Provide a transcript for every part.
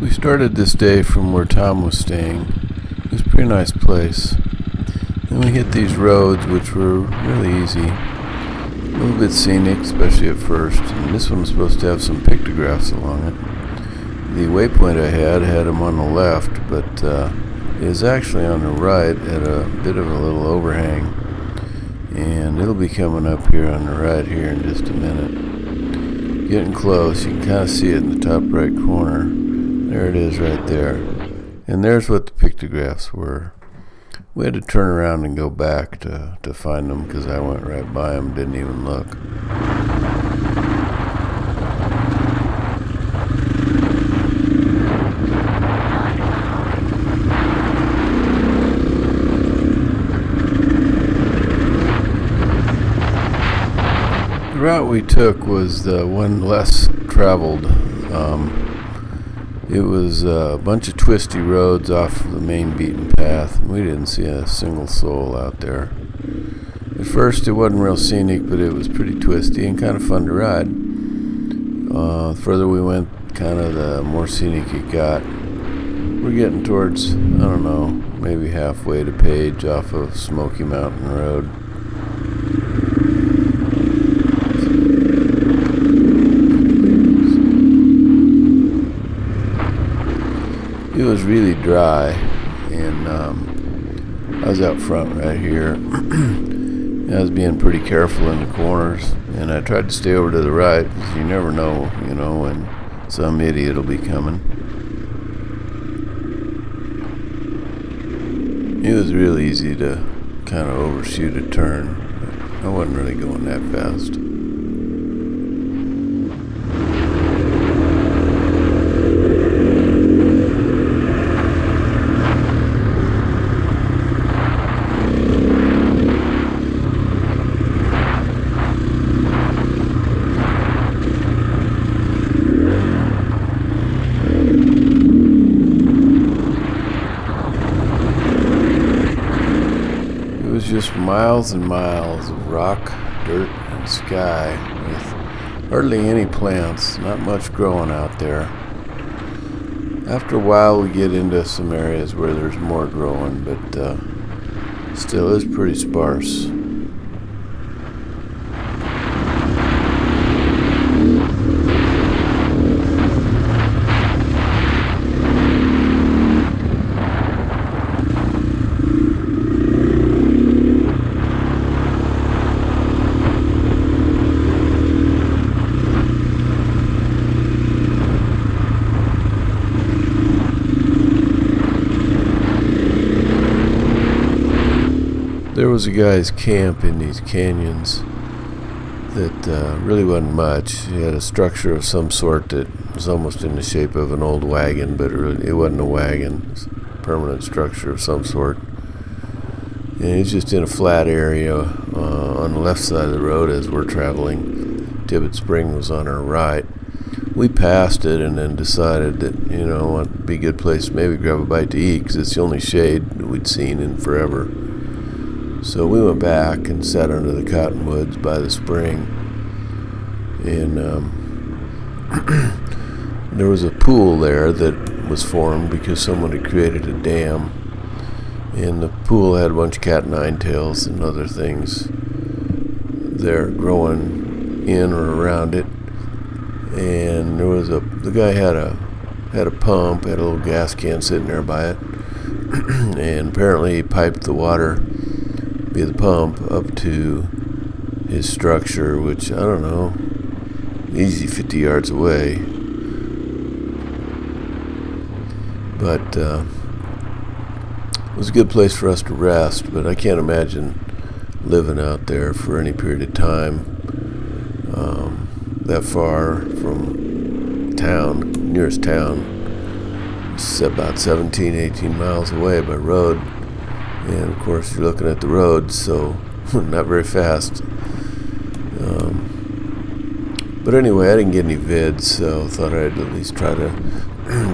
We started this day from where Tom was staying. It was a pretty nice place. Then we hit these roads, which were really easy. A little bit scenic, especially at first. And this one was supposed to have some pictographs along it. The waypoint I had them on the left, but it is actually on the right at a bit of a little overhang. And it'll be coming up here on the right here in just a minute. Getting close, you can kind of see it in the top right corner. There it is right there. And there's what the pictographs were. We had to turn around and go back to find them because I went right by them, didn't even look. The route we took was the one less traveled. It was a bunch of twisty roads off the main beaten path, and we didn't see a single soul out there. At first it wasn't real scenic, but it was pretty twisty and kind of fun to ride. The further we went, kind of the more scenic it got. We're getting towards, I don't know, maybe halfway to Page off of Smoky Mountain Road. It was really dry, and I was out front right here. I was being pretty careful in the corners, and I tried to stay over to the right because you never know, when some idiot will be coming. It was real easy to kind of overshoot a turn, but I wasn't really going that fast. Just miles and miles of rock, dirt, and sky with hardly any plants, not much growing out there. After a while we get into some areas where there's more growing, but still is pretty sparse. There was a guy's camp in these canyons that really wasn't much. He had a structure of some sort that was almost in the shape of an old wagon, but it wasn't a wagon. It was a permanent structure of some sort. And he's just in a flat area on the left side of the road as we're traveling. Tibbet Spring was on our right. We passed it and then decided that, it'd be a good place to maybe grab a bite to eat because it's the only shade that we'd seen in forever. So we went back and sat under the cottonwoods by the spring, and there was a pool there that was formed because someone had created a dam, and the pool had a bunch of cat nine tails and other things there growing in or around it. And there was the guy had a pump, had a little gas can sitting there by it, and apparently he piped the water via the pump up to his structure, which I don't know, easy 50 yards away. But it was a good place for us to rest, but I can't imagine living out there for any period of time that far from town, nearest town. It's about 17, 18 miles away by road. And of course you're looking at the road, so not very fast. But anyway, I didn't get any vids, so thought I'd at least try to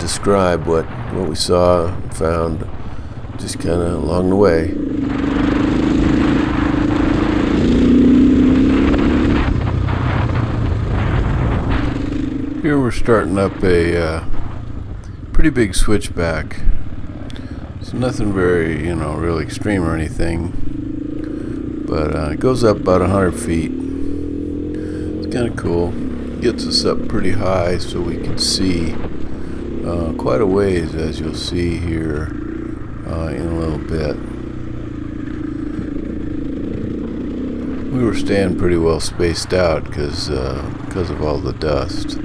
describe what we saw and found just kind of along the way. Here we're starting up a Pretty big switchback. It's nothing very, real extreme or anything, but it goes up about 100 feet. It's kind of cool. Gets us up pretty high so we can see quite a ways, as you'll see here in a little bit. We were staying pretty well spaced out because of all the dust.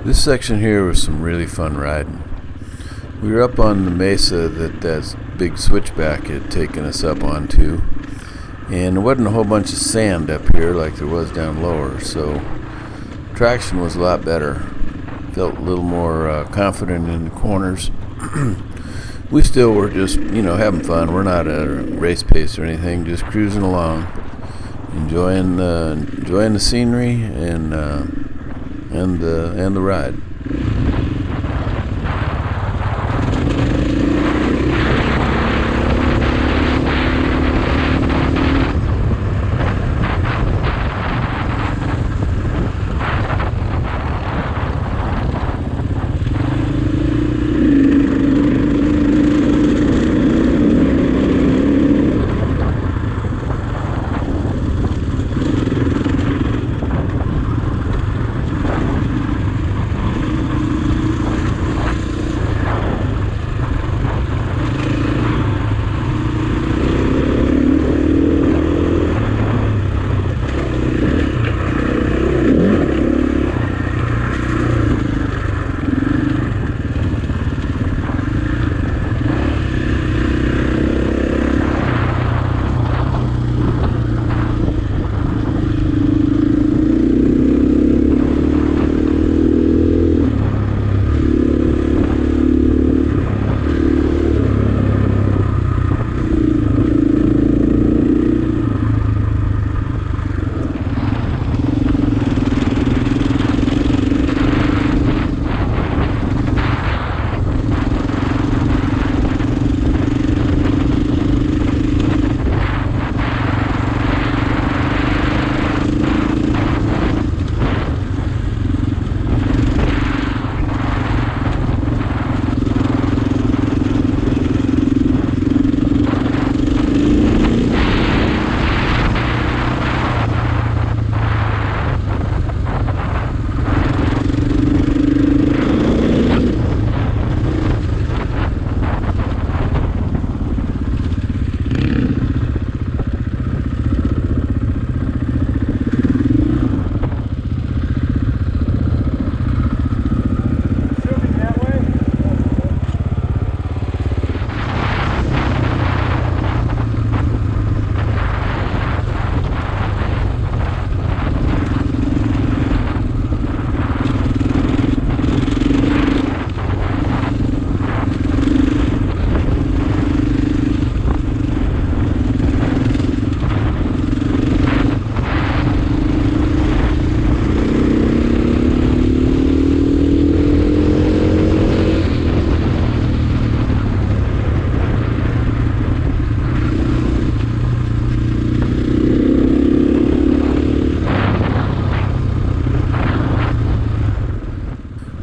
This section here was some really fun riding. We were up on the mesa that big switchback had taken us up onto, and there wasn't a whole bunch of sand up here like there was down lower, so traction was a lot better. Felt a little more confident in the corners. We still were just, having fun. We're not at a race pace or anything, just cruising along, enjoying the scenery and the ride.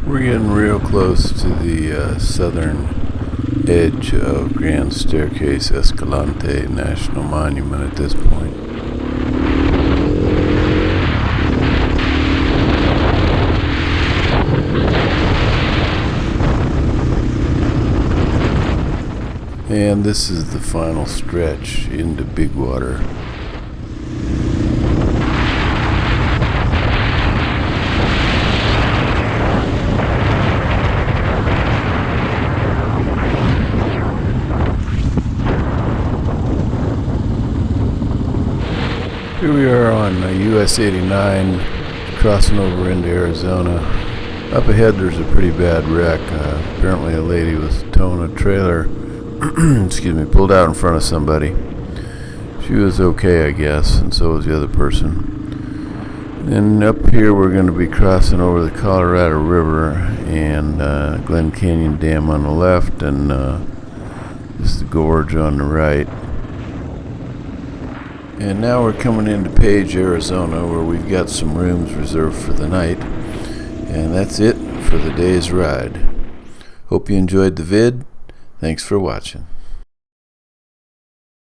We're getting real close to the southern edge of Grand Staircase Escalante National Monument at this point. And this is the final stretch into Big Water. Here we are on US 89, crossing over into Arizona. Up ahead there's a pretty bad wreck. Apparently a lady was towing a trailer, pulled out in front of somebody. She was okay, I guess, and so was the other person. And up here we're going to be crossing over the Colorado River and Glen Canyon Dam on the left, and this is the gorge on the right. And now we're coming into Page, Arizona, where we've got some rooms reserved for the night. And that's it for the day's ride. Hope you enjoyed the vid. Thanks for watching.